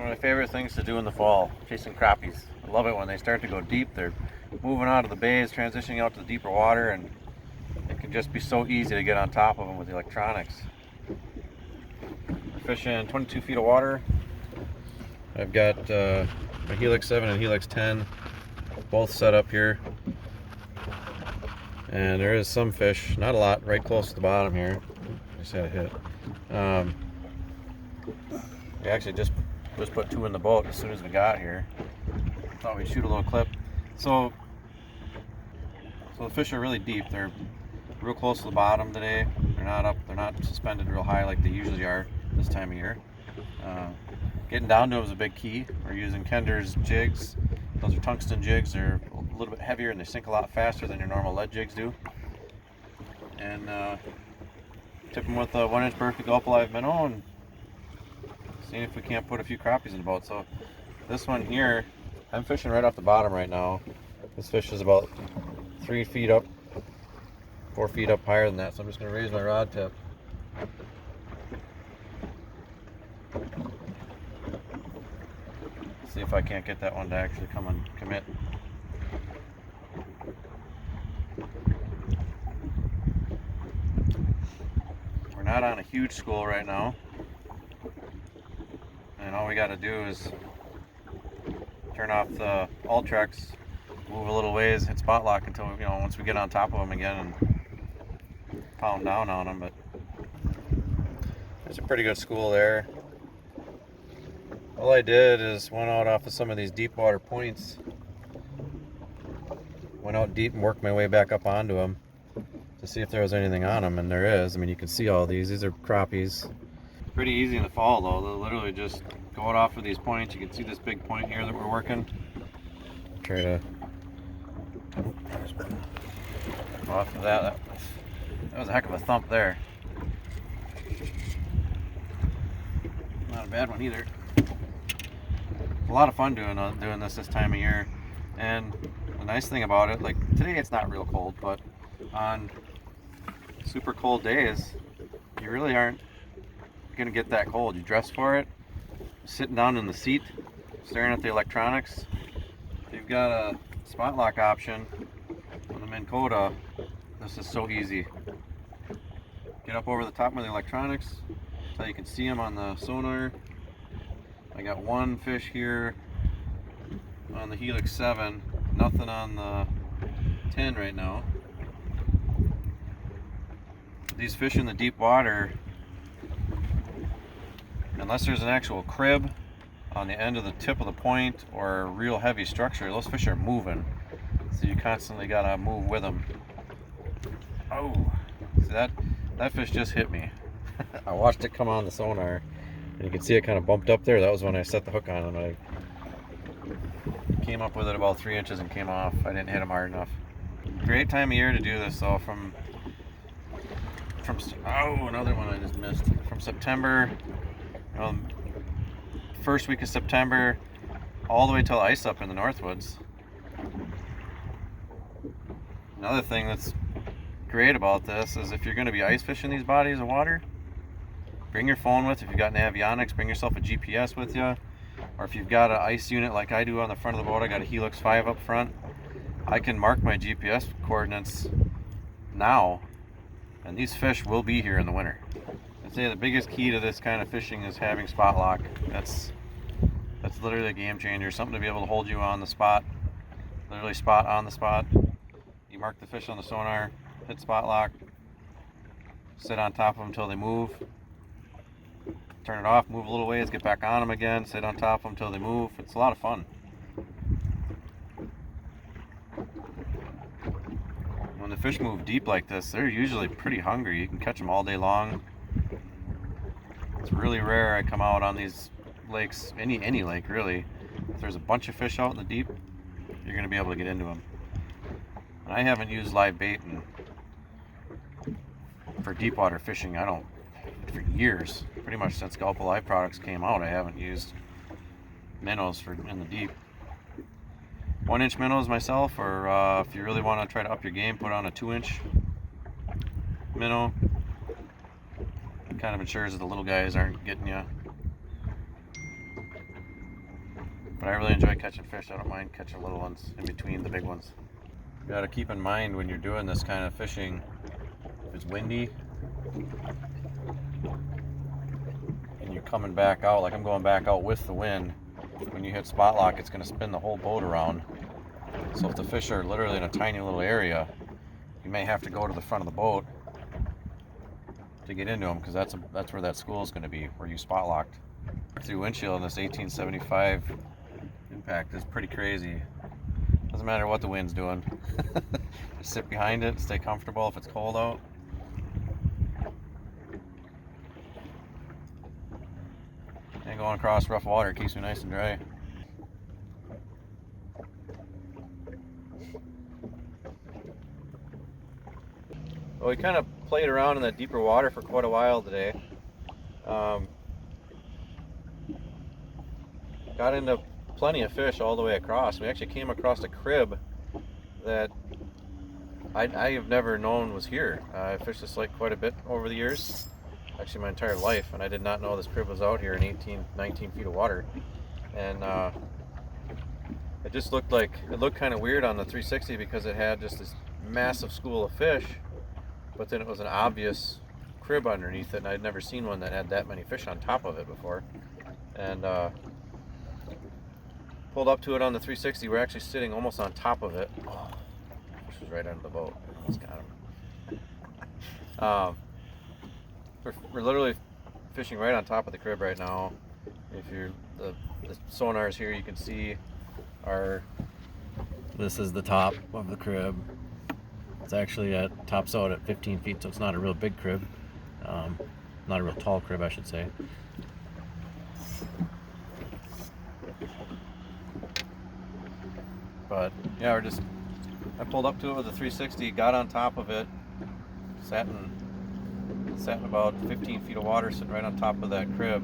One of my favorite things to do in the fall, chasing crappies. I love it when they start to go deep. They're moving out of the bays, transitioning out to the deeper water, and it can just be so easy to get on top of them with the electronics. We're fishing 22 feet of water. I've got my Helix 7 and Helix 10 both set up here. And there is some fish, not a lot, right close to the bottom here. Just had a hit. We actually just put 2 in the boat as soon as we got here. Thought we'd shoot a little clip. So the fish are really deep. They're real close to the bottom today. They're not suspended real high like they usually are this time of year. Getting down to them is a big key. We're using Kender's jigs. Those are tungsten jigs. They're a little bit heavier and they sink a lot faster than your normal lead jigs do. And tip them with a 1-inch Berkeley Gulp Alive minnow and seeing if we can't put a few crappies in the boat. So this one here, I'm fishing right off the bottom right now. This fish is about 3 feet up, 4 feet up higher than that. So I'm just going to raise my rod tip. See if I can't get that one to actually come and commit. We're not on a huge school right now. And all we got to do is turn off the Ultrex, move a little ways, hit spot lock until, once we get on top of them again and pound down on them. But there's a pretty good school there. All I did is went out off of some of these deep water points, went out deep and worked my way back up onto them to see if there was anything on them, and there is. I mean, you can see all these are crappies. Pretty easy in the fall though. They'll literally just go off of these points. You can see this big point here that we're working. Try to off of that. That was a heck of a thump there. Not a bad one either. A lot of fun doing this time of year, and the nice thing about it, like today it's not real cold, but on super cold days you really aren't gonna get that cold. You dress for it, sitting down in the seat staring at the electronics. If you've got a spot lock option on the Minn Kota, this is so easy. Get up over the top of the electronics so you can see them on the sonar. I got one fish here on the Helix 7, nothing on the 10 right now. These fish in the deep water, unless there's an actual crib on the end of the tip of the point or a real heavy structure, those fish are moving. So you constantly gotta move with them. Oh, see that fish just hit me. I watched it come on the sonar. And you can see it kind of bumped up there. That was when I set the hook on and I came up with it about 3 inches and came off. I didn't hit him hard enough. Great time of year to do this though. From another one I just missed. From September, first week of September, all the way till ice up in the Northwoods. Another thing that's great about this is if you're going to be ice fishing these bodies of water, bring your phone with. If you've got avionics, bring yourself a GPS with you. Or if you've got an ice unit like I do on the front of the boat, I got a Helix 5 up front. I can mark my GPS coordinates now, and these fish will be here in the winter. I'd say the biggest key to this kind of fishing is having spot lock. That's literally a game changer. Something to be able to hold you on the spot, literally spot on the spot. You mark the fish on the sonar, hit spot lock, sit on top of them until they move. Turn it off, move a little ways, get back on them again, sit on top of them until they move. It's a lot of fun. When the fish move deep like this, they're usually pretty hungry. You can catch them all day long. It's really rare I come out on these lakes, any lake really. If there's a bunch of fish out in the deep, you're going to be able to get into them. And I haven't used live bait for deep water fishing. For years, pretty much since Gulp Alive products came out, I haven't used minnows in the deep. 1-inch minnows myself, or if you really want to try to up your game, put on a 2-inch minnow. Kind of ensures that the little guys aren't getting you. But I really enjoy catching fish. I don't mind catching little ones in between the big ones. You got to keep in mind when you're doing this kind of fishing, if it's windy and you're coming back out, like I'm going back out with the wind, when you hit spot lock, it's going to spin the whole boat around. So if the fish are literally in a tiny little area, you may have to go to the front of the boat to get into them, because that's where that school is going to be, where you spot locked. Through windshield in this 1875 impact is pretty crazy. Doesn't matter what the wind's doing. Just sit behind it, stay comfortable if it's cold out. And going across rough water keeps me nice and dry. Well, we kind of played around in that deeper water for quite a while today. Got into plenty of fish all the way across. We actually came across a crib that I have never known was here. I fished this lake quite a bit over the years, actually my entire life, and I did not know this crib was out here in 18, 19 feet of water. And it just looked kind of weird on the 360 because it had just this massive school of fish, but then it was an obvious crib underneath it, and I'd never seen one that had that many fish on top of it before. And pulled up to it on the 360. We're actually sitting almost on top of it. Oh, fish was right under the boat. Almost got him. We're literally fishing right on top of the crib right now. If you're the sonar's here, you can see this is the top of the crib. It's actually tops out at 15 feet, so it's not a real big crib. Not a real tall crib, I should say. But yeah, I pulled up to it with a 360, got on top of it, sat in about 15 feet of water, sitting right on top of that crib,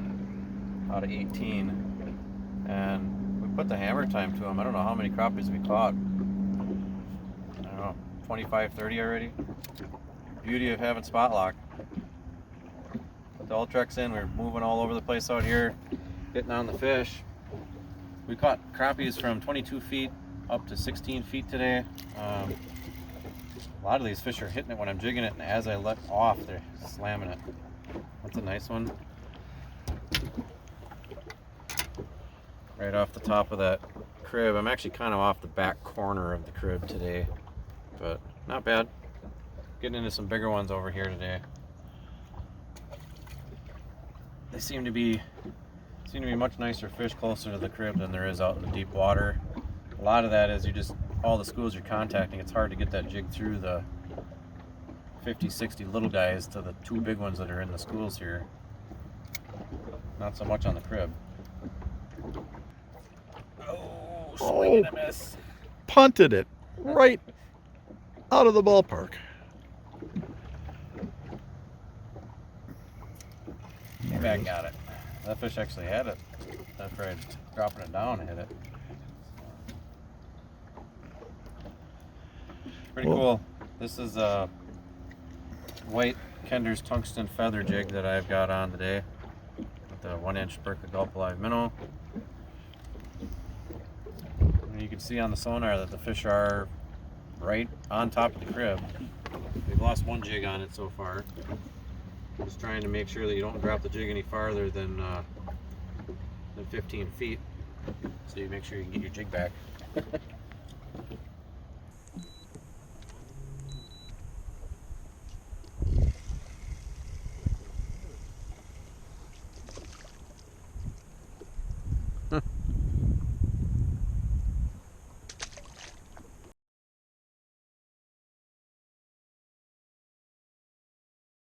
out of 18, and we put the hammer time to them. I don't know how many crappies we caught. I don't know, 25, 30 already. Beauty of having spot lock. Put the Ultrex in, we're moving all over the place out here, hitting on the fish. We caught crappies from 22 feet up to 16 feet today. A lot of these fish are hitting it when I'm jigging it, and as I let off, they're slamming it. That's a nice one. Right off the top of that crib. I'm actually kind of off the back corner of the crib today, but not bad. Getting into some bigger ones over here today. They seem to be much nicer fish closer to the crib than there is out in the deep water. A lot of that is all the schools you're contacting, it's hard to get that jig through the 50, 60 little guys to the two big ones that are in the schools here. Not so much on the crib. Oh, swing and a miss. Punted it right out of the ballpark. Came back, got it. That fish actually had it. After I dropping it down, I hit it. Pretty cool. This is a white Kender's tungsten feather jig that I've got on today with a 1-inch Berkeley Gulp Alive minnow. And you can see on the sonar that the fish are right on top of the crib. We've lost one jig on it so far. Just trying to make sure that you don't drop the jig any farther than 15 feet, so you make sure you can get your jig back.